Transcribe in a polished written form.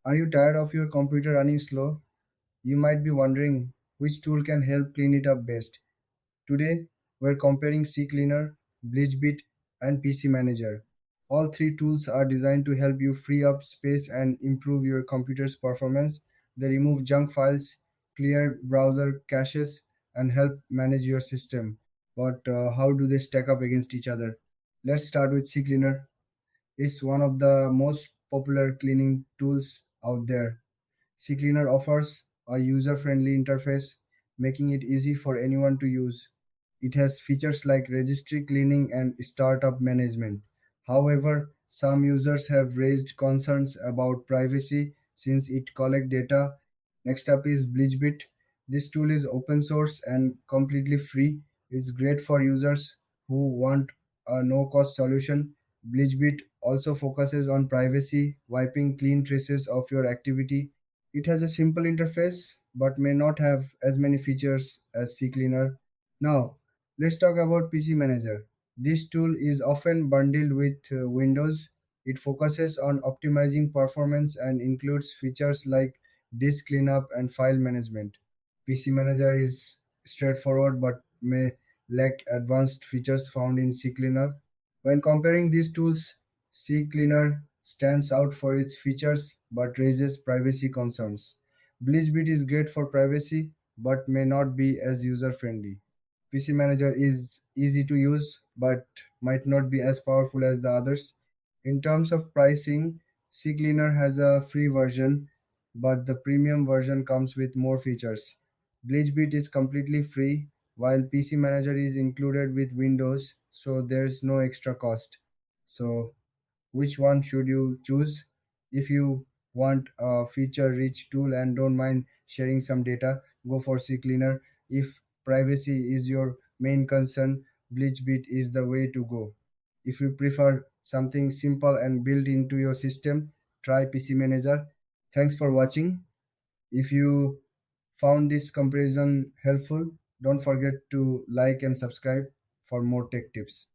Are you tired of your computer running slow? You might be wondering which tool can help clean it up best. Today, we're comparing CCleaner, Bleachbit, and PC Manager. All three tools are designed to help you free up space and improve your computer's performance. They remove junk files, clear browser caches, and help manage your system. But how do they stack up against each other? Let's start with CCleaner. It's one of the most popular cleaning tools out there. CCleaner offers a user-friendly interface, making it easy for anyone to use. It has features like registry cleaning and startup management. However, some users have raised concerns about privacy since it collects data. Next up is Bleachbit. This tool is open source and completely free. It's great for users who want a no-cost solution. Bleachbit also focuses on privacy, wiping clean traces of your activity. It has a simple interface but may not have as many features as CCleaner. Now, let's talk about PC Manager. This tool is often bundled with Windows. It focuses on optimizing performance and includes features like disk cleanup and file management. PC Manager is straightforward but may lack advanced features found in CCleaner. When comparing these tools, CCleaner stands out for its features but raises privacy concerns. Bleachbit is great for privacy but may not be as user friendly. PC Manager is easy to use but might not be as powerful as the others. In terms of pricing, CCleaner has a free version, but the premium version comes with more features. Bleachbit is completely free, while PC Manager is included with Windows, so there's no extra cost. So, which one should you choose? If you want a feature rich tool and don't mind sharing some data, go for CCleaner. If privacy is your main concern, Bleachbit is the way to go. If you prefer something simple and built into your system, try PC Manager. Thanks for watching. If you found this comparison helpful, don't forget to like and subscribe for more tech tips.